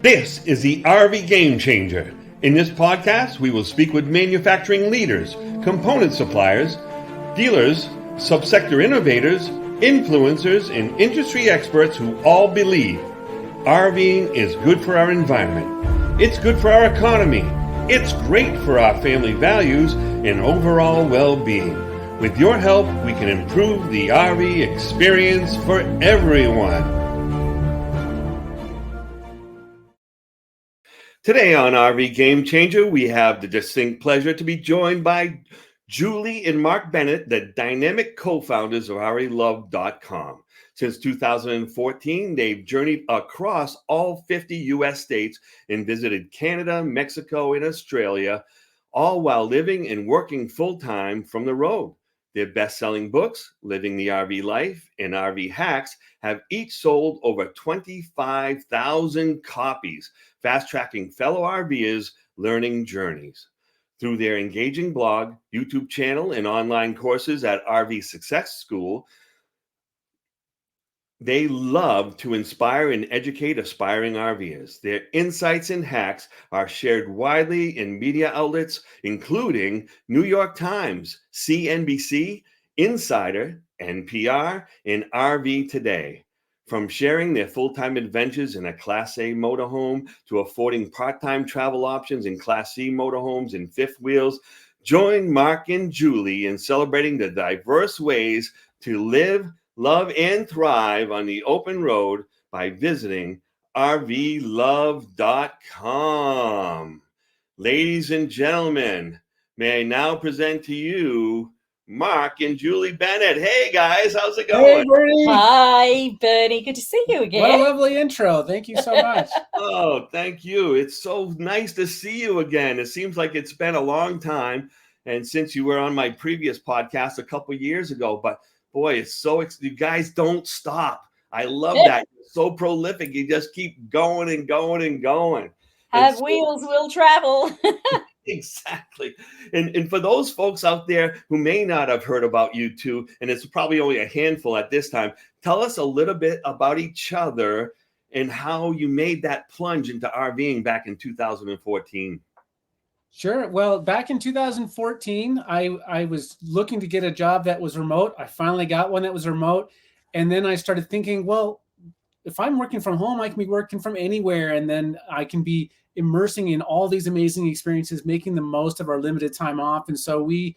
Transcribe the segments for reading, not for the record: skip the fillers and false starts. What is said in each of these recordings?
This is the RV Game Changer. In this podcast, we will speak with manufacturing leaders, component suppliers, dealers, subsector innovators, influencers, and industry experts who all believe RVing is good for our environment. It's good for our economy. It's great for our family values and overall well-being. With your help, we can improve the RV experience for everyone. Today on RV Game Changer, we have the distinct pleasure to be joined by Julie and Marc Bennett, the dynamic co-founders of RVLove.com. Since 2014, they've journeyed across all 50 U.S. states and visited Canada, Mexico, and Australia, all while living and working full-time from the road. Their best-selling books, Living the RV Life and RV Hacks, have each sold over 25,000 copies, fast-tracking fellow RVers' learning journeys. Through their engaging blog, YouTube channel, and online courses at RV Success School, they love to inspire and educate aspiring RVers. Their insights and hacks are shared widely in media outlets, including New York Times, CNBC, Insider, NPR, and RV Today. From sharing their full-time adventures in a Class A motorhome to affording part-time travel options in Class C motorhomes and fifth wheels, join Marc and Julie in celebrating the diverse ways to live, love, and thrive on the open road by visiting RVLove.com. Ladies and gentlemen, may I now present to you Marc and Julie Bennett. Hey guys, how's it going? Hey Bernie. Hi Bernie, good to see you again. What a lovely intro. Thank you so much. Oh, thank you. It's so nice to see you again. It seems like it's been a long time, and since you were on my previous podcast a couple years ago, but boy, it's so you guys don't stop. I love that. You're so prolific. You just keep going and going and going. Have wheels, will travel. Exactly. And for those folks out there who may not have heard about you two, and it's probably only a handful at this time, tell us a little bit about each other and how you made that plunge into RVing back in 2014. Sure. Well, back in 2014, I was looking to get a job that was remote. I finally got one that was remote. And then I started thinking, well, if I'm working from home, I can be working from anywhere. And then I can be immersing in all these amazing experiences, making the most of our limited time off. And so we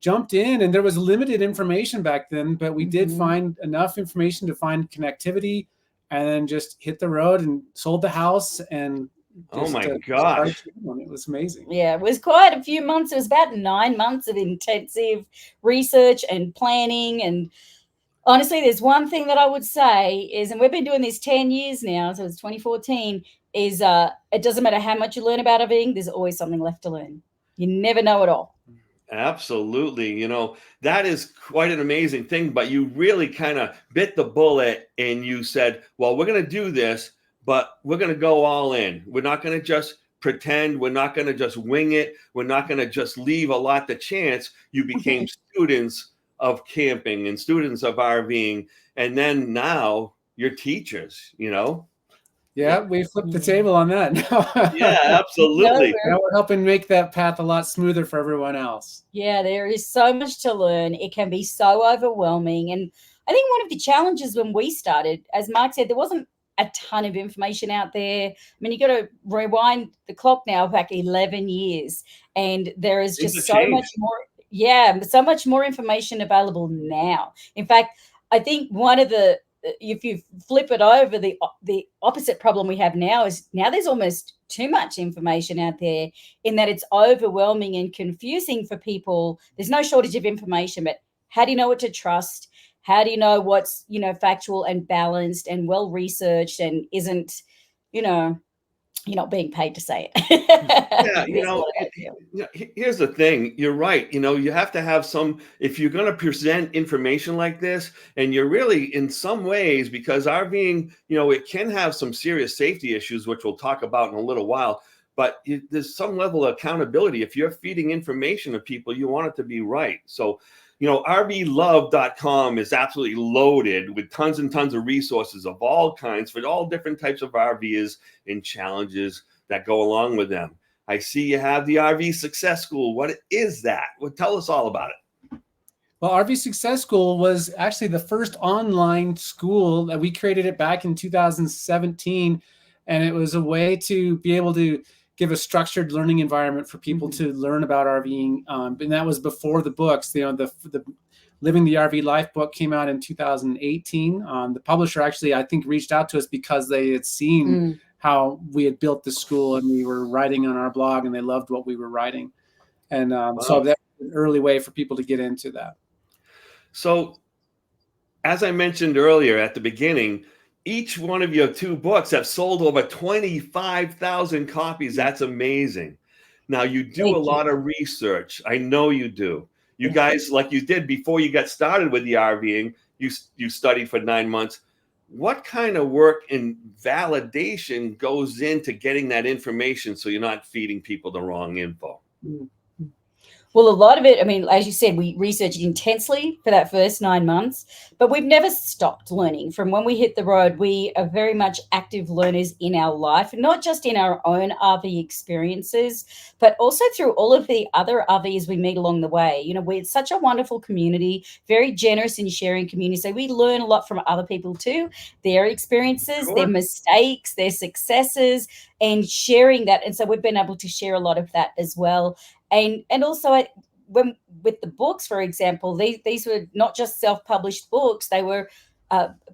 jumped in, and there was limited information back then, but we did find enough information to find connectivity, and then just hit the road and sold the house. And oh my gosh, it was amazing. Yeah, it was quite a few months. It was about 9 months of intensive research and planning. And honestly, there's one thing that I would say is, and we've been doing this 10 years now, so it's 2014, is it doesn't matter how much you learn about RVing, there's always something left to learn. You never know it all. Absolutely. You know, that is quite an amazing thing, but you really kind of bit the bullet and you said, well, we're going to do this, but we're going to go all in. We're not going to just pretend. We're not going to just wing it. We're not going to just leave a lot to chance. You became students of camping and students of RVing. And then now you're teachers, you know? Yeah, we flipped the table on that. Yeah, absolutely. Now we're helping make that path a lot smoother for everyone else. Yeah, there is so much to learn. It can be so overwhelming. And I think one of the challenges when we started, as Marc said, there wasn't a ton of information out there. I mean, you got to rewind the clock now back 11 years, and there is just so much more. Yeah, so much more information available now. In fact, I think one of the, if you flip it over, the opposite problem we have now is now there's almost too much information out there, in that it's overwhelming and confusing for people. There's no shortage of information, but how do you know what to trust? How do you know what's, factual and balanced and well researched and isn't, you're not being paid to say it. Yeah, here's the thing. You're right. You have to have some, if you're going to present information like this, and you're really in some ways, because RVing, it can have some serious safety issues, which we'll talk about in a little while, but there's some level of accountability. If you're feeding information to people, you want it to be right. So You know, RVLove.com is absolutely loaded with tons and tons of resources of all kinds for all different types of RVs and challenges that go along with them. I see you have the RV Success School. What is that? Well, tell us all about it. Well, RV Success School was actually the first online school that we created it back in 2017. And it was a way to be able to give a structured learning environment for people to learn about RVing. And that was before the books. You know, the Living the RV Life book came out in 2018. The publisher actually, I think, reached out to us because they had seen how we had built the school and we were writing on our blog and they loved what we were writing. And so that was an early way for people to get into that. So, as I mentioned earlier at the beginning, each one of your 2 books have sold over 25,000 copies. That's amazing. Now, you do a lot of research. I know you do. You guys, like you did before you got started with the RVing, you studied for 9 months. What kind of work and validation goes into getting that information so you're not feeding people the wrong info? Well, a lot of it, I mean, as you said, we researched intensely for that first 9 months, but we've never stopped learning. From when we hit the road, we are very much active learners in our life, not just in our own RV experiences, but also through all of the other RVs we meet along the way. You know, we're such a wonderful community, very generous in sharing community. So we learn a lot from other people too, their experiences, their mistakes, their successes, and sharing that. And so we've been able to share a lot of that as well. And also when with the books, for example, these were not just self-published books. They were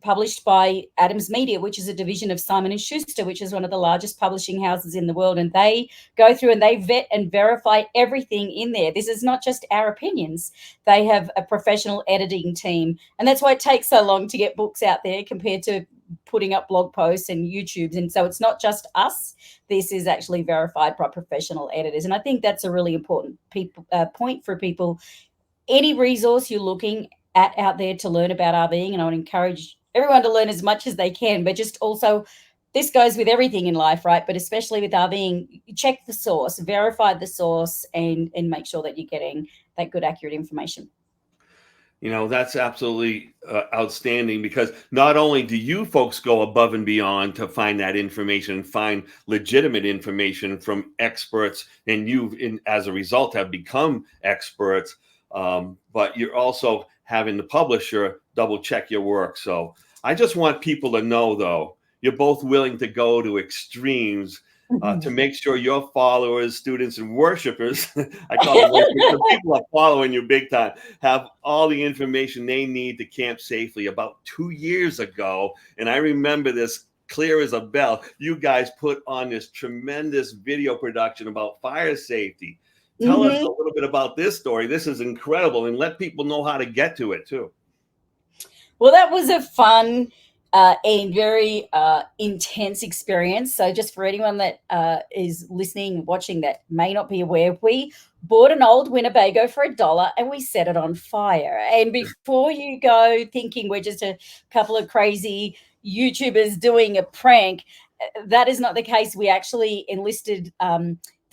published by Adams Media, which is a division of Simon & Schuster, which is one of the largest publishing houses in the world. And they go through and they vet and verify everything in there. This is not just our opinions. They have a professional editing team. And that's why it takes so long to get books out there compared to putting up blog posts and YouTubes. And so it's not just us. This is actually verified by professional editors. And I think that's a really important point for people. Any resource you're looking at out there to learn about RVing, and I would encourage everyone to learn as much as they can, but just also, this goes with everything in life, right? But especially with RVing, check the source, verify the source, and make sure that you're getting that good, accurate information. You know, that's absolutely outstanding, because not only do you folks go above and beyond to find that information and find legitimate information from experts, and you, as a result, have become experts, but you're also having the publisher double check your work. So I just want people to know, though, you're both willing to go to extremes to make sure your followers, students, and worshipers, I call them worshipers, people are following you big time, have all the information they need to camp safely. About 2 years ago, and I remember this clear as a bell, you guys put on this tremendous video production about fire safety. Tell us a little bit about this story. This is incredible, and let people know how to get to it too. Well, that was a fun and very intense experience. So just for anyone that is listening, watching, that may not be aware, we bought an old Winnebago for $1 and we set it on fire. And before you go thinking we're just a couple of crazy YouTubers doing a prank, that is not the case. We actually enlisted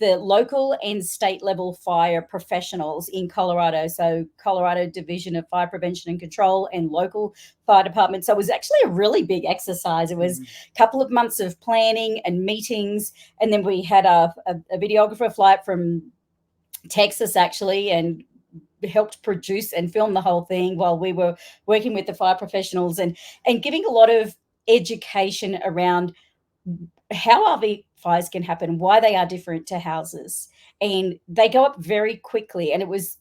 the local and state level fire professionals in Colorado. So Colorado Division of Fire Prevention and Control and local fire department. So it was actually a really big exercise. It was a couple of months of planning and meetings. And then we had a videographer fly up from Texas, actually, and helped produce and film the whole thing while we were working with the fire professionals and giving a lot of education around how RV fires can happen, why they are different to houses, and they go up very quickly. And it was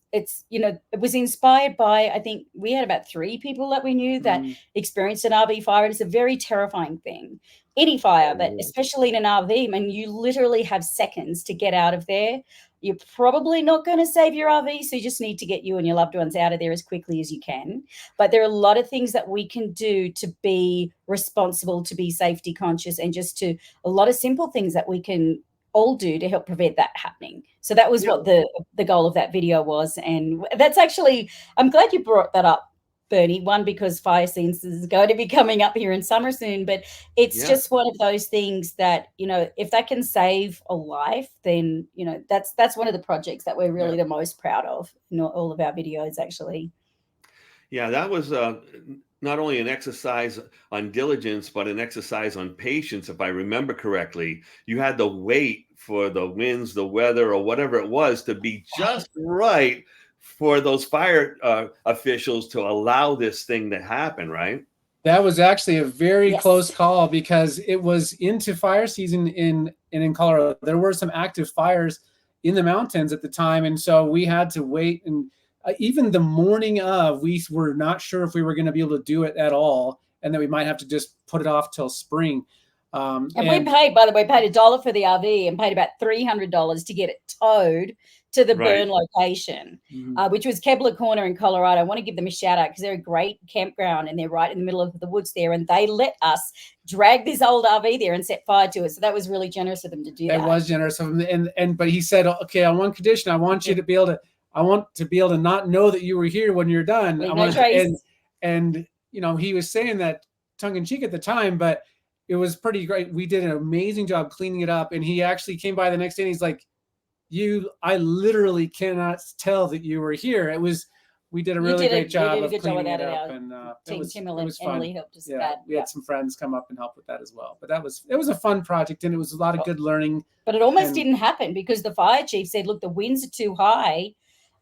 inspired by, I think we had about 3 people that we knew that experienced an RV fire. And it's a very terrifying thing, any fire, but especially in an RV, and you literally have seconds to get out of there. You're probably not going to save your RV, so you just need to get you and your loved ones out of there as quickly as you can. But there are a lot of things that we can do to be responsible, to be safety conscious, and just to a lot of simple things that we can all do to help prevent that happening. So that was what the goal of that video was. And that's actually, I'm glad you brought that up, Bernie. One, because fire season is going to be coming up here in summer soon, but it's just one of those things that, you know, if that can save a life, then, you know, that's one of the projects that we're really the most proud of in all of our videos, actually. Yeah, that was not only an exercise on diligence, but an exercise on patience, if I remember correctly. You had to wait for the winds, the weather, or whatever it was to be just right for those fire officials to allow this thing to happen, right? That was actually a very close call, because it was into fire season in Colorado. There were some active fires in the mountains at the time, and so we had to wait. And even the morning of, we were not sure if we were going to be able to do it at all, and that we might have to just put it off till spring. And we paid, by the way, paid $1 for the RV and paid about $300 to get it towed to the burn location, which was Kebler Corner in Colorado. I want to give them a shout out because they're a great campground and they're right in the middle of the woods there. And they let us drag this old RV there and set fire to it. So that was really generous of them to do that. It was generous of them. But he said, okay, on one condition, I want you to be able to, I want to be able to not know that you were here when you're done. And you know, he was saying that tongue in cheek at the time, but it was pretty great. We did an amazing job cleaning it up. And he actually came by the next day and he's like, I literally cannot tell that you were here. We did a really great job of cleaning it up. And it was fun. Emily helped us with that. We had some friends come up and help with that as well. But it was a fun project, and it was a lot of good learning. But it almost didn't happen because the fire chief said, look, the winds are too high.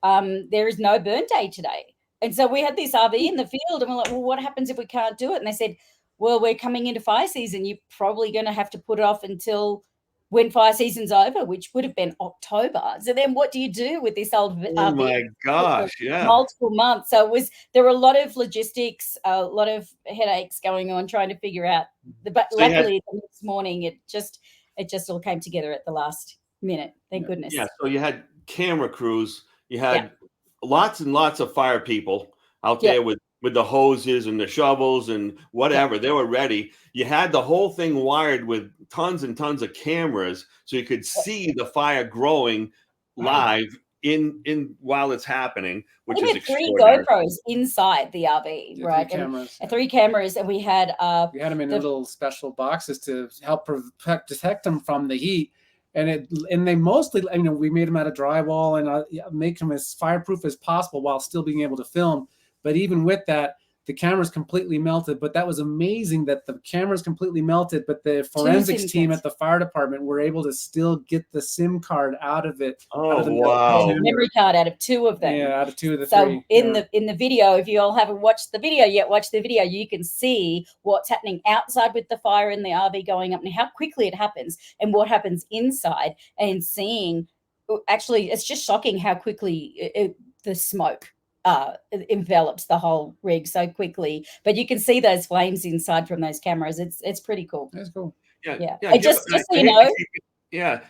There is no burn day today. And so we had this RV in the field and we're like, well, what happens if we can't do it? And they said, well, we're coming into fire season. You're probably going to have to put it off until when fire season's over, which would have been October. So then what do you do with this old RV? Oh my gosh, multiple months. So there were a lot of logistics, a lot of headaches going on trying to figure out. But luckily the next morning it just all came together at the last minute. Thank goodness. Yeah, so you had camera crews, you had lots and lots of fire people out there with the hoses and the shovels and whatever. They were ready. You had the whole thing wired with tons and tons of cameras so you could see the fire growing live in while it's happening, which is extraordinary. 3 GoPros inside the RV, right? 3 cameras, and we had them in little special boxes to help protect them from the heat. And they mostly, you know, we made them out of drywall and make them as fireproof as possible while still being able to film. But even with that, the cameras completely melted. But that was amazing that the cameras completely melted, but the forensics team at the fire department were able to still get the SIM card out of it. Wow. Memory card out of 2 of them. Yeah, out of 2 of the 3. So in the video, if you all haven't watched the video yet, watch the video. You can see what's happening outside with the fire in the RV going up and how quickly it happens and what happens inside, and seeing, actually, it's just shocking how quickly the smoke envelops the whole rig so quickly. But you can see those flames inside from those cameras. It's pretty cool. That's cool. Yeah. Just so you know.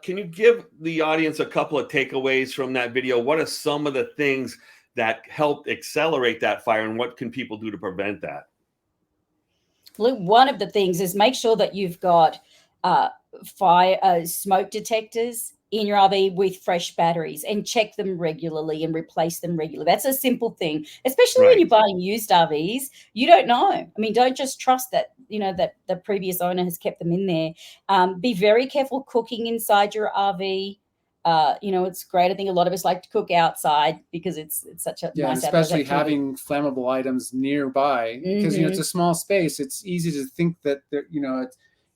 Can you give the audience a couple of takeaways from that video? What are some of the things that helped accelerate that fire, and what can people do to prevent that? Look, one of the things is make sure that you've got smoke detectors in your RV with fresh batteries, and check them regularly and replace them regularly. That's a simple thing, especially when you're buying used RVs. You don't know. I mean, don't just trust that, you know, that the previous owner has kept them in there. Be very careful cooking inside your RV. You know, it's great. I think a lot of us like to cook outside because it's such a nice, especially having flammable items nearby, because you know, it's a small space. It's easy to think that you know,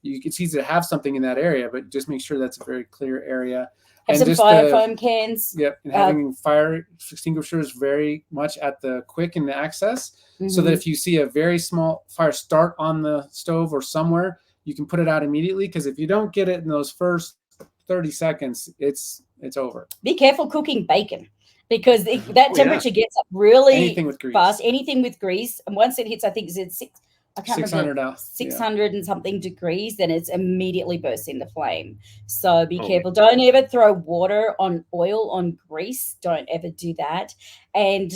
it's easy to have something in that area, but just make sure that's a very clear area. Have some fire foam cans. Yep, and having fire extinguishers very much at the quick and the access, so that if you see a very small fire start on the stove or somewhere, you can put it out immediately. Because if you don't get it in those first 30 seconds, it's over. Be careful cooking bacon, because that temperature gets up really fast. Anything with grease, and once it hits, I think it's 600 and something degrees, then it's immediately bursts into flame. So be careful. Don't ever throw water on oil on grease. Don't ever do that. And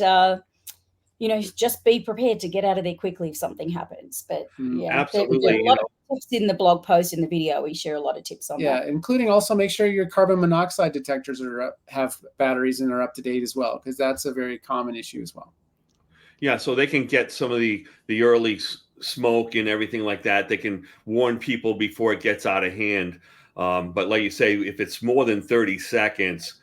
you know, just be prepared to get out of there quickly if something happens. But absolutely, there's a lot of tips in the blog post, in the video. We share a lot of tips on that. Yeah, including also make sure your carbon monoxide detectors have batteries and are up to date as well, because that's a very common issue as well. Yeah, so they can get some of the early smoke and everything like that. They can warn people before it gets out of hand. But like you say, if it's more than 30 seconds,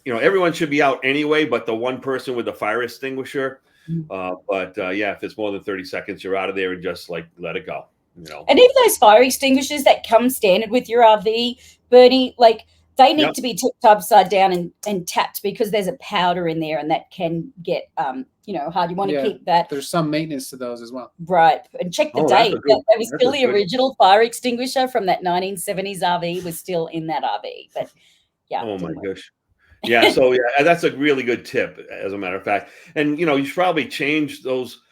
everyone should be out anyway, but the one person with the fire extinguisher. Yeah, if it's more than 30 seconds, you're out of there and just like let it go. And even those fire extinguishers that come standard with your RV, Bernie, like they need to be tipped upside down and tapped, because there's a powder in there and that can get hard. You want to keep that. There's some maintenance to those as well. Right. And check the date. That was still the original fire extinguisher from that 1970s RV was still in that RV. But yeah. Oh my gosh. Yeah. So that's a really good tip, as a matter of fact. And you should probably change those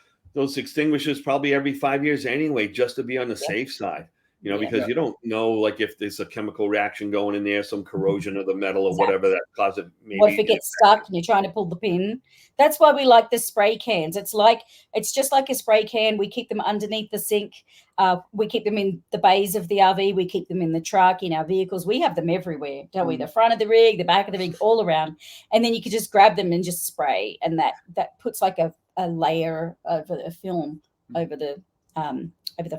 extinguishers probably every 5 years anyway, just to be on the safe side. Because you don't know, like, if there's a chemical reaction going in there, some corrosion of the metal or whatever that causes it. Maybe what if it gets stuck and you're trying to pull the pin? That's why we like the spray cans. It's just like a spray can. We keep them underneath the sink. We keep them in the bays of the RV. We keep them in the truck, in our vehicles. We have them everywhere, don't we? The front of the rig, the back of the rig, all around. And then you could just grab them and just spray, and that puts like a layer of a film over the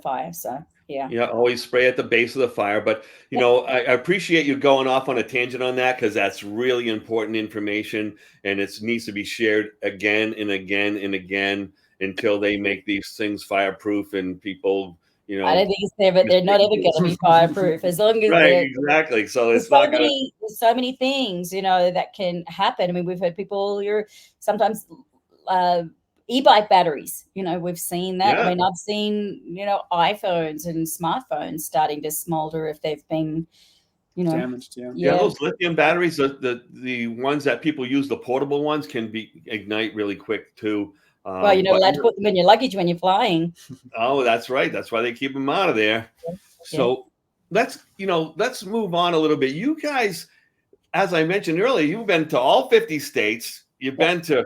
fire. So. Yeah, always spray at the base of the fire. But, I appreciate you going off on a tangent on that, because that's really important information, and it needs to be shared again and again and again until they make these things fireproof and people, I don't think it's there, but they're not ever going to be fireproof as long as right, exactly. So it's there's so many things, that can happen. I mean, we've heard people sometimes e-bike batteries, we've seen that. I mean, I've seen, iPhones and smartphones starting to smolder if they've been, damaged. Yeah, those lithium batteries, the ones that people use, the portable ones, can ignite really quick too. Well, you're not allowed to put them in your luggage when you're flying. Oh, that's right. That's why they keep them out of there. So let's move on a little bit. You guys, as I mentioned earlier, you've been to all 50 states. You've been to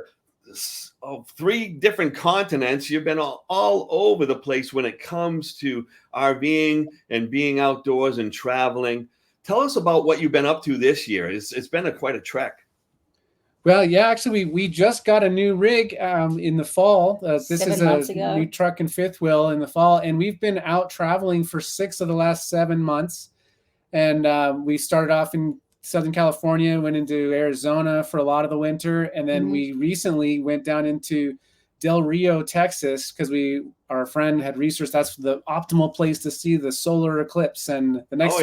3 different continents. You've been all over the place when it comes to RVing and being outdoors and traveling. Tell us about what you've been up to this year. It's been quite a trek. Well, yeah, actually, we just got a new rig in the fall. This is a new truck and fifth wheel in the fall, and we've been out traveling for 6 of the last 7 months. And we started off in Southern California, went into Arizona for a lot of the winter, and then we recently went down into Del Rio, Texas, because our friend had researched that's the optimal place to see the solar eclipse. And the next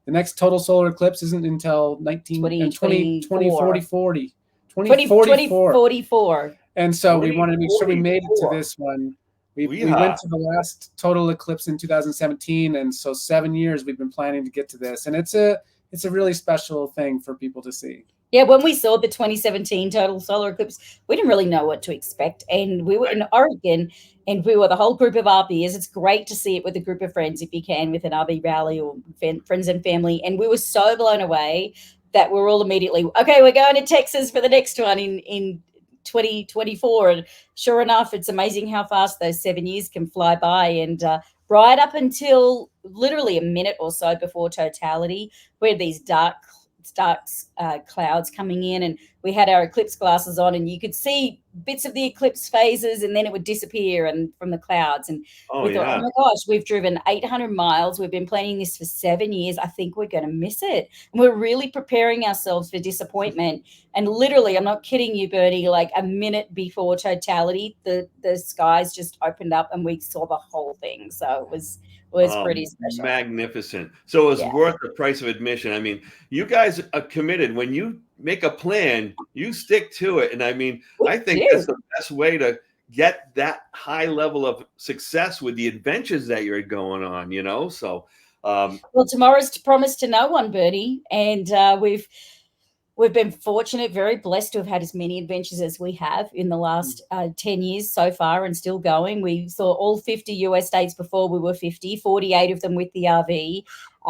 the next total solar eclipse isn't until 2044. And so we wanted to make sure we made it to this one. We went to the last total eclipse in 2017, and so 7 years we've been planning to get to this, and it's a really special thing for people to see. Yeah, when we saw the 2017 total solar eclipse, we didn't really know what to expect, and we were in Oregon, and we were the whole group of RVers. It's great to see it with a group of friends, if you can, with an RV rally or friends and family, and we were so blown away that we're all immediately, okay, we're going to Texas for the next one in 2024. And sure enough, it's amazing how fast those 7 years can fly by. And right up until literally a minute or so before totality, we had these dark clouds coming in, and we had our eclipse glasses on, and you could see bits of the eclipse phases, and then it would disappear and from the clouds. And we thought, oh my gosh, we've driven 800 miles. We've been planning this for 7 years. I think we're going to miss it. And we're really preparing ourselves for disappointment. And literally, I'm not kidding you, Bernie, like a minute before totality, the skies just opened up and we saw the whole thing. So it was pretty special. Magnificent. So it was worth the price of admission. I mean, you guys are committed. When you make a plan, you stick to it. And I mean, I think that's the best way to get that high level of success with the adventures that you're going on, So, well, tomorrow's promised to no one, Bernie. And we've been fortunate, very blessed to have had as many adventures as we have in the last 10 years so far, and still going. We saw all 50 US states before we were 50, 48 of them with the RV.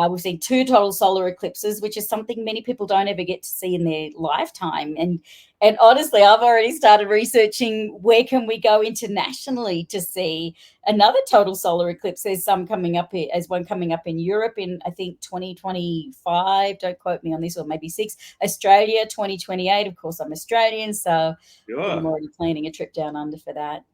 We've seen 2 total solar eclipses, which is something many people don't ever get to see in their lifetime. And honestly, I've already started researching where can we go internationally to see another total solar eclipse. There's some coming up here, as one coming up in Europe in, I think, 2025. Don't quote me on this, or maybe 6. Australia, 2028. Of course, I'm Australian, so I'm already planning a trip down under for that.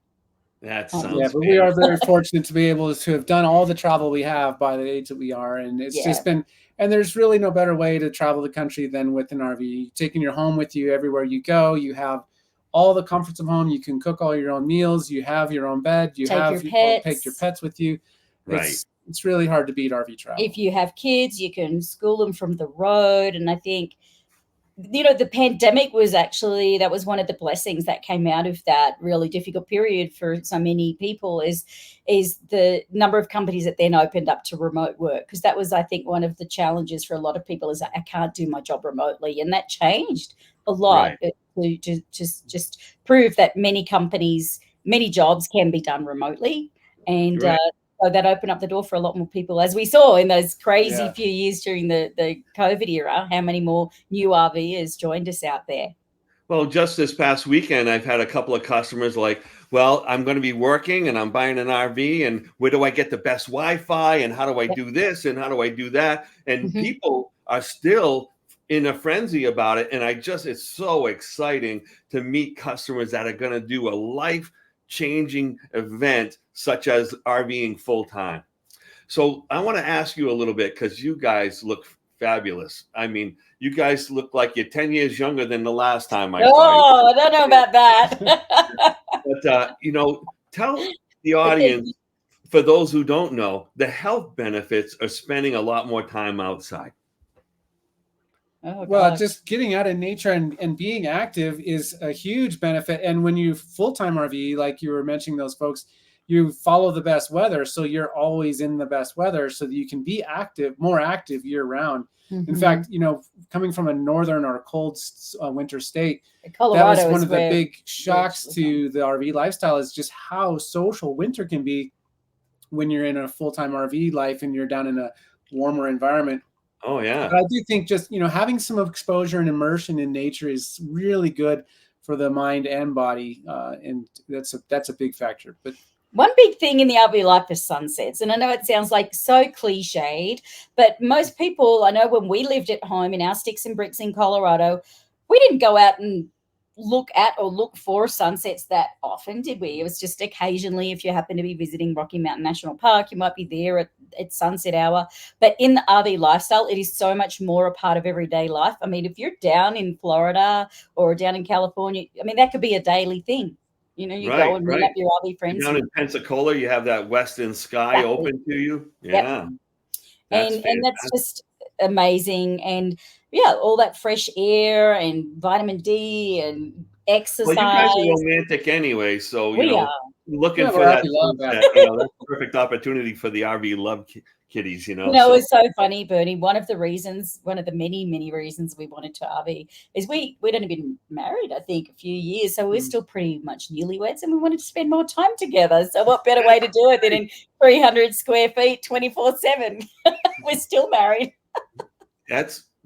That sounds yeah, but we are very fortunate to be able to have done all the travel we have by the age that we are. And it's just been, and there's really no better way to travel the country than with an RV. Taking your home with you everywhere you go. You have all the comforts of home. You can cook all your own meals. You have your own bed. You take your pets with you. Right. It's really hard to beat RV travel. If you have kids, you can school them from the road. And I think, the pandemic was actually, that was one of the blessings that came out of that really difficult period for so many people is the number of companies that then opened up to remote work. Because that was, I think, one of the challenges for a lot of people is I can't do my job remotely. And that changed a lot to just prove that many companies, many jobs can be done remotely. And so that opened up the door for a lot more people, as we saw in those crazy few years during the COVID era, how many more new RVers joined us out there. Well, just this past weekend, I've had a couple of customers like, well, I'm going to be working and I'm buying an RV, and where do I get the best Wi-Fi, and how do I do this and how do I do that? And people are still in a frenzy about it. And it's so exciting to meet customers that are going to do a life-changing event such as RVing full-time. So I want to ask you a little bit, because you guys look fabulous. I mean, you guys look like you're 10 years younger than the last time I saw you. Oh, I don't know about that. But, tell the audience, for those who don't know, the health benefits of spending a lot more time outside. Oh, well, just getting out in nature and being active is a huge benefit. And when you full-time RV, like you were mentioning those folks, you follow the best weather. So you're always in the best weather so that you can be more active year round. In fact, coming from a northern or cold winter state, Colorado, that was one of the big shocks to the RV lifestyle, is just how social winter can be when you're in a full-time RV life and you're down in a warmer environment. Oh, yeah. But I do think just, having some exposure and immersion in nature is really good for the mind and body. And that's a big factor. But one big thing in the RV life is sunsets. And I know it sounds like so cliched, but most people, I know when we lived at home in our sticks and bricks in Colorado, we didn't go out and look at or look for sunsets that often, did we? It was just occasionally, if you happen to be visiting Rocky Mountain National Park, you might be there at sunset hour. But in the RV lifestyle, it is so much more a part of everyday life. I mean, if you're down in Florida or down in California, I mean, that could be a daily thing. You go and meet up your RV friends. Down in Pensacola, you have that western sky open to you. Yeah. Yep. And that's just amazing. And all that fresh air and vitamin D and exercise. Well, you guys are romantic anyway, so looking for that. That's a perfect opportunity for the RVLove kiddies. It's so funny, Bernie. One of the many, many reasons we wanted to RV is we'd only been married, I think, a few years, so we're still pretty much newlyweds, and we wanted to spend more time together. So what better way to do it than in 300 square feet, 24/7? We're still married.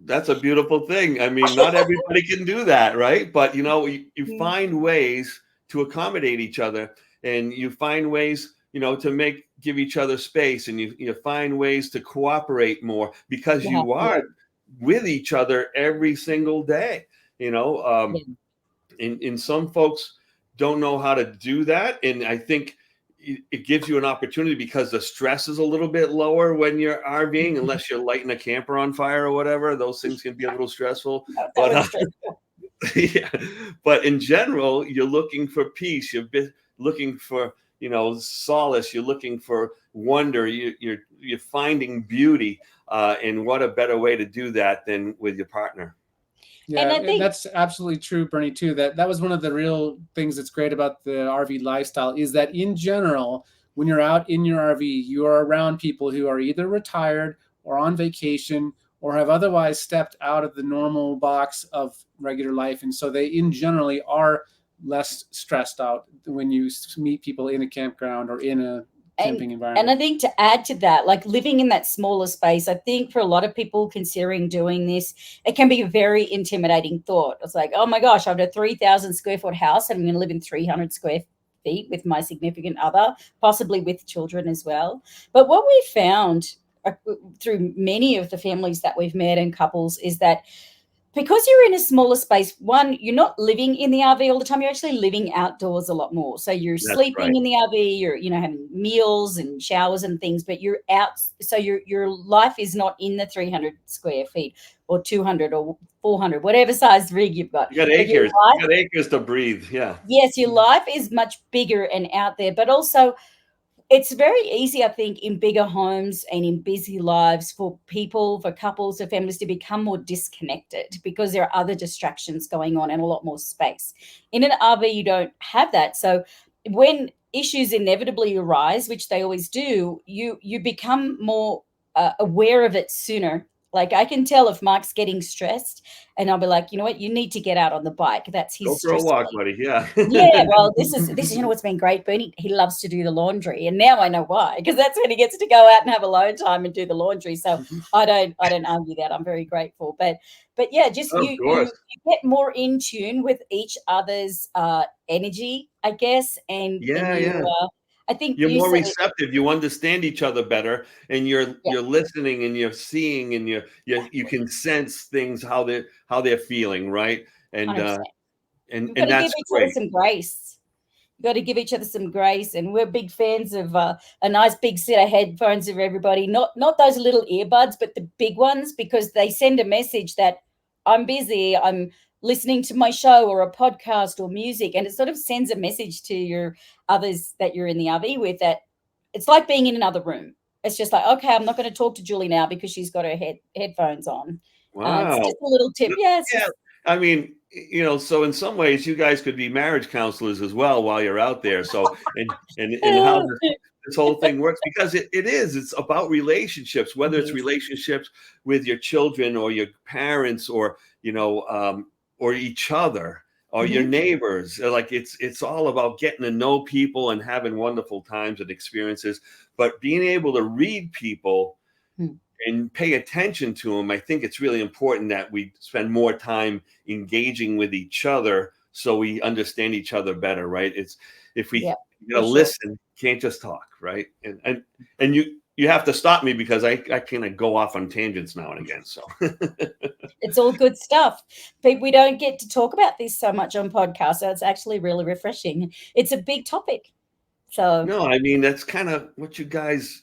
That's a beautiful thing. I mean, not everybody can do that, right? But you find ways to accommodate each other, and you find ways, to give each other space, and you find ways to cooperate more because you are with each other every single day. And some folks don't know how to do that, and I think it gives you an opportunity because the stress is a little bit lower when you're RVing, unless you're lighting a camper on fire or whatever. Those things can be a little stressful. But in general, you're looking for peace. You're looking for solace. You're looking for wonder. You're finding beauty, and what a better way to do that than with your partner. Yeah, and I think that's absolutely true, Bernie, too. That was one of the real things that's great about the RV lifestyle, is that in general, when you're out in your RV, you are around people who are either retired or on vacation or have otherwise stepped out of the normal box of regular life. And so they, in generally, are less stressed out when you meet people in a campground or in a camping And environment. I think to add to that, like living in that smaller space, I think for a lot of people considering doing this, it can be a very intimidating thought. It's like, oh my gosh, I've got a 3,000 square foot house and I'm going to live in 300 square feet with my significant other, possibly with children as well. But what we found through many of the families that we've met and couples is that because you're in a smaller space, one, you're not living in the RV all the time. You're actually living outdoors a lot more. So you're That's sleeping right. in the RV, you're, having meals and showers and things, but you're out. So your life is not in the 300 square feet or 200 or 400, whatever size rig you've got. You got But your acres. life, You got acres to breathe. Yeah. yes, your life is much bigger and out there, but also it's very easy, I think, in bigger homes and in busy lives for people, for couples, for families to become more disconnected because there are other distractions going on and a lot more space. In an RV, you don't have that. So when issues inevitably arise, which they always do, you become more aware of it sooner. Like I can tell if Mark's getting stressed and I'll be like, you know what, you need to get out on the bike. That's his Go for a stress walk, relief. buddy. Yeah. Yeah, well, this is what's been great, Bernie. He loves to do the laundry, and now I know why, because that's when he gets to go out and have alone time and do the laundry. So I don't argue that. I'm very grateful, but yeah, just Of you course. get more in tune with each other's energy, I guess, and Yeah, you yeah. I think You're you more said it. receptive. You understand each other better, and you're Yeah, listening and you're seeing and you can sense things how they're feeling, right? And 100%. You've got and to give that's each other great. some grace. You've got to give each other some grace, and we're big fans of a nice big set of headphones of everybody, not those little earbuds, but the big ones, because they send a message that I'm busy, I'm listening to my show or a podcast or music, and it sort of sends a message to your others that you're in the RV with that it's like being in another room. It's just like, okay, I'm not going to talk to Julie now because she's got her headphones on. It's Wow. just a little tip. Yeah, it's Yeah. just I mean, so in some ways, you guys could be marriage counselors as well while you're out there. So, and how this whole thing works, because it's about relationships, whether it's yes, relationships with your children or your parents or, or each other or your mhm, neighbors. Like it's all about getting to know people and having wonderful times and experiences, but being able to read people mm, and pay attention to them. I think it's really important that we spend more time engaging with each other so we understand each other better, right? It's if we yeah, you for gotta sure. listen, can't just talk, right? And you have to stop me because I kind of go off on tangents now and again. So It's all good stuff. But we don't get to talk about this so much on podcasts. So it's actually really refreshing. It's a big topic. So no, I mean that's kind of what you guys,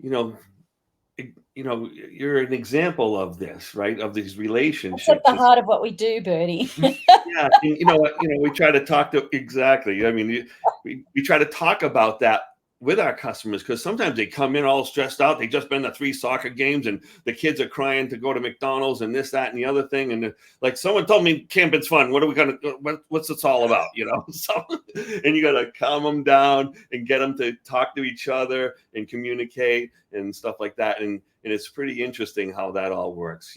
you know, you're an example of this, right? Of these that's at the relationships. heart of what we do, Bernie. Yeah, and you know what? We try to talk to exactly. I mean, we try to talk about that with our customers because sometimes they come in all stressed out. They just been to 3 soccer games and the kids are crying to go to McDonald's and this, that, and the other thing. And like someone told me, camping's fun. What are we gonna? What's this all about? So and you got to calm them down and get them to talk to each other and communicate and stuff like that. And it's pretty interesting how that all works.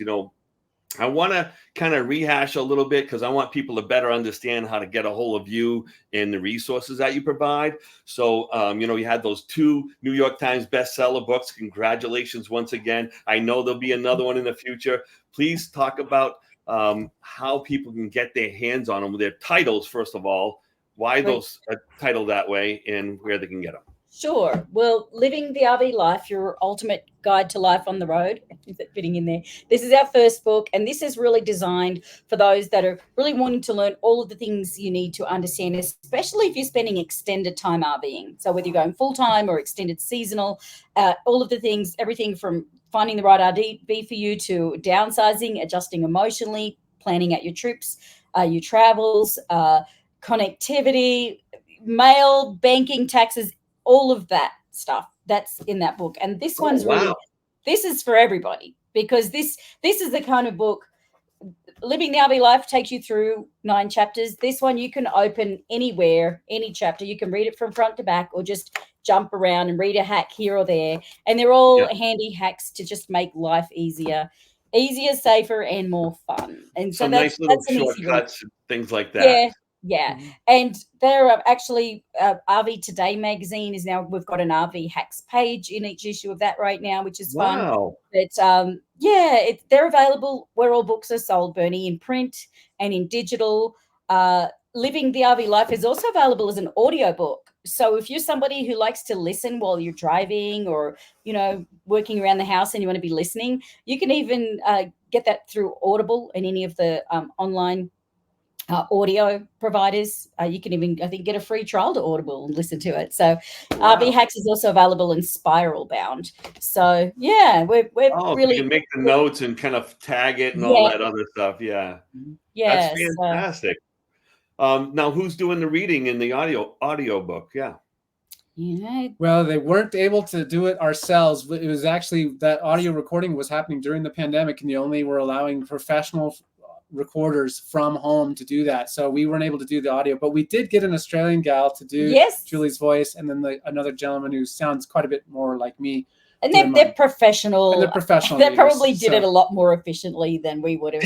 I want to kind of rehash a little bit because I want people to better understand how to get a hold of you and the resources that you provide. So, you had those 2 New York Times bestseller books. Congratulations once again. I know there'll be another one in the future. Please talk about how people can get their hands on them, their titles, first of all, why those are titled that way, and where they can get them. Sure. Well, Living the RV Life, your ultimate guide to life on the road. Is it fitting in there? This is our first book, and this is really designed for those that are really wanting to learn all of the things you need to understand, especially if you're spending extended time RVing. So whether you're going full-time or extended seasonal, all of the things, everything from finding the right RV for you to downsizing, adjusting emotionally, planning out your trips, your travels, connectivity, mail, banking, taxes, all of that stuff that's in that book. And this Oh, one's wow. really, this is for everybody because this is the kind of book. Living the RV Life takes you through 9 chapters. This one you can open anywhere, any chapter. You can read it from front to back or just jump around and read a hack here or there. And they're all handy hacks to just make life easier, safer, and more fun. And so Some that's nice little an easy read. shortcuts and things like that. Yeah, Yeah. Mhm. And there are actually RV Today magazine is now, we've got an RV hacks page in each issue of that right now, which is fun. Wow. But yeah, they're available where all books are sold, Bernie, in print and in digital. Living the RV Life is also available as an audiobook. So if you're somebody who likes to listen while you're driving or, working around the house and you want to be listening, you can even get that through Audible and any of the online audio providers. You can even, I think, get a free trial to Audible and listen to it. So Wow. RV Hacks is also available in Spiral Bound. So yeah, we're really, you can make the notes and kind of tag it and Yeah. all that other stuff. Yeah. yeah. That's fantastic. Now who's doing the reading in the audio book? Yeah. Well, they weren't able to do it ourselves, but it was actually that audio recording was happening during the pandemic, and they only were allowing professional recorders from home to do that. So we weren't able to do the audio, but we did get an Australian gal to do Julie's voice, and then another gentleman who sounds quite a bit more like me. And they're professional. And they're professional. They probably did it a lot more efficiently than we would have.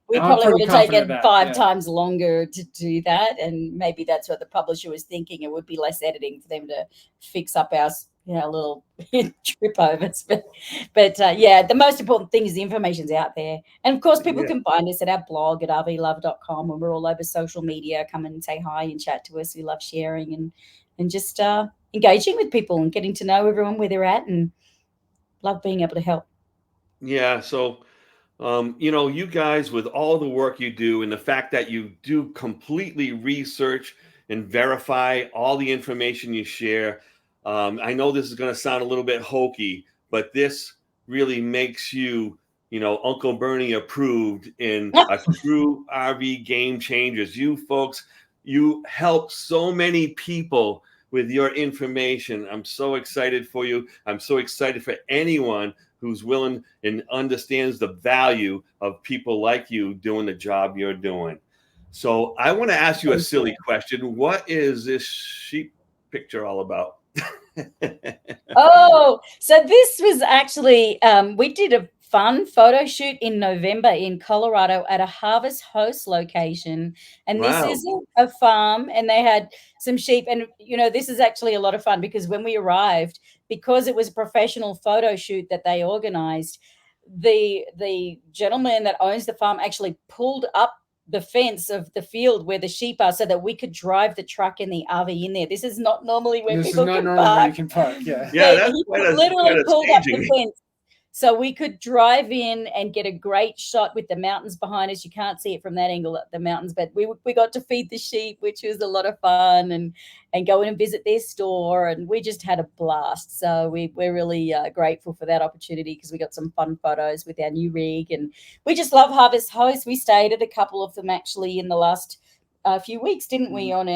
We probably would have taken 5 times longer to do that. And maybe that's what the publisher was thinking. It would be less editing for them to fix up our little trip overs. But yeah, the most important thing is the information's out there. And of course, people can find us at our blog at RVLove.com, and we're all over social media. Come and say hi and chat to us. We love sharing and just engaging with people and getting to know everyone where they're at, and love being able to help. Yeah. So, you guys, with all the work you do and the fact that you do completely research and verify all the information you share, I know this is going to sound a little bit hokey, but this really makes you, Uncle Bernie approved in a true RV game changers. You folks, you help so many people with your information. I'm so excited for you. I'm so excited for anyone who's willing and understands the value of people like you doing the job you're doing. So I want to ask you a silly question. What is this sheep picture all about? So this was actually, we did a fun photo shoot in November in Colorado at a Harvest Host location. And this is a farm, and they had some sheep. And, this is actually a lot of fun because when we arrived, because it was a professional photo shoot that they organized, the gentleman that owns the farm actually pulled up the fence of the field where the sheep are so that we could drive the truck and the RV in there. This is not normally where people can park. Where you can park. Yeah. That's he literally pulled up the fence so we could drive in and get a great shot with the mountains behind us. You can't see it from that angle, the mountains, but we got to feed the sheep, which was a lot of fun, and go in and visit their store, and we just had a blast. So we're really grateful for that opportunity because we got some fun photos with our new rig, and we just love Harvest Host. We stayed at a couple of them actually in the last few weeks, didn't we? On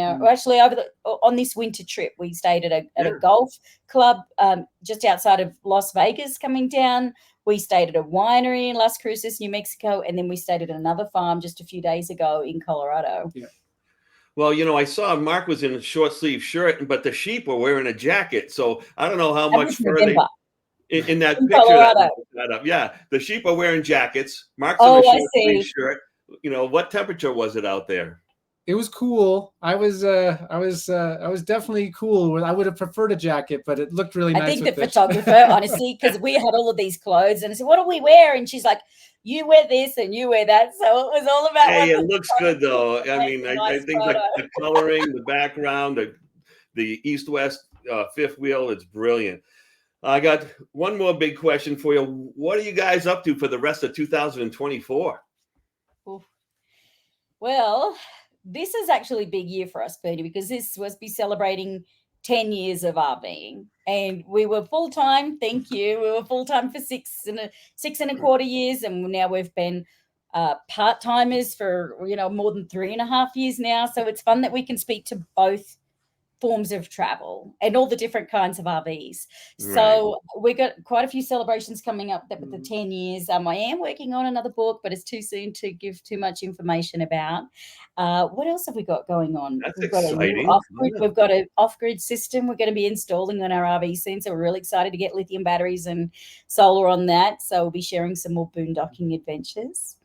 this winter trip, we stayed at a golf club just outside of Las Vegas coming down. We stayed at a winery in Las Cruces, New Mexico, and then we stayed at another farm just a few days ago in Colorado. Yeah. Well, I saw Mark was in a short sleeve shirt, but the sheep were wearing a jacket. So I don't know how much further in that picture. Yeah, the sheep are wearing jackets. Mark's in a short sleeve shirt. What temperature was it out there? It was cool. I was definitely cool. I would have preferred a jacket, but it looked really nice. I think the photographer, honestly, because we had all of these clothes, and I said, "What do we wear?" And she's like, "You wear this and you wear that." So it was all about. Hey, it looks good though. I mean, I think the coloring, the background, the east-west fifth wheel, it's brilliant. I got one more big question for you. What are you guys up to for the rest of 2024? Well, this is actually a big year for us, Bernie, because this was celebrating 10 years of RVing, and we were full-time. Thank you. We were full-time for six and a quarter years, and now we've been part-timers for more than 3.5 years now. So it's fun that we can speak to both forms of travel and all the different kinds of RVs. Right. So we got quite a few celebrations coming up with the 10 years. I am working on another book, but it's too soon to give too much information about. What else have we got going on? That's We've got exciting. We've got an off-grid system we're going to be installing on our RV soon. So we're really excited to get lithium batteries and solar on that. So we'll be sharing some more boondocking adventures.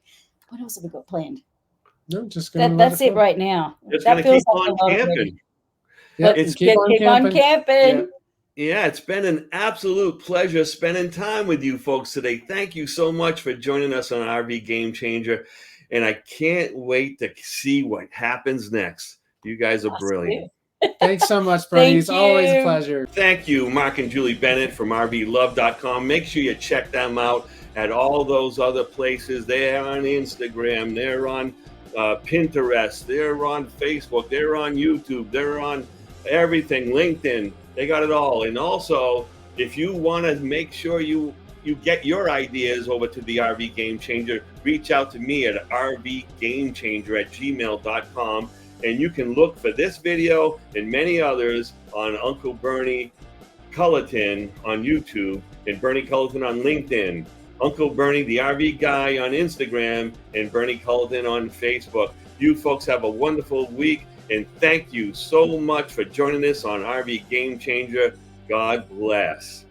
What else have we got planned? No, just going. That's it right now. Just That going to keep feels like a on lot of camping. Yeah, It's- keep on camping. camping. Yeah, it's been an absolute pleasure spending time with you folks today. Thank you so much for joining us on RV Game Changer. And I can't wait to see what happens next. You guys are brilliant. Thanks so much, Bernie. It's always a you. pleasure. Thank you, Marc and Julie Bennett from RVLove.com. Make sure you check them out at all those other places. They're on Instagram. They're on Pinterest. They're on Facebook. They're on YouTube. They're on everything, LinkedIn. They got it all. And also, if you want to make sure you get your ideas over to the RV Game Changer, reach out to me at rvgamechanger@gmail.com. And you can look for this video and many others on Uncle Bernie Culleton on YouTube and Bernie Culleton on LinkedIn. Uncle Bernie, the RV guy, on Instagram, and Bernie Culleton on Facebook. You folks have a wonderful week, and thank you so much for joining us on RV Game Changer. God bless.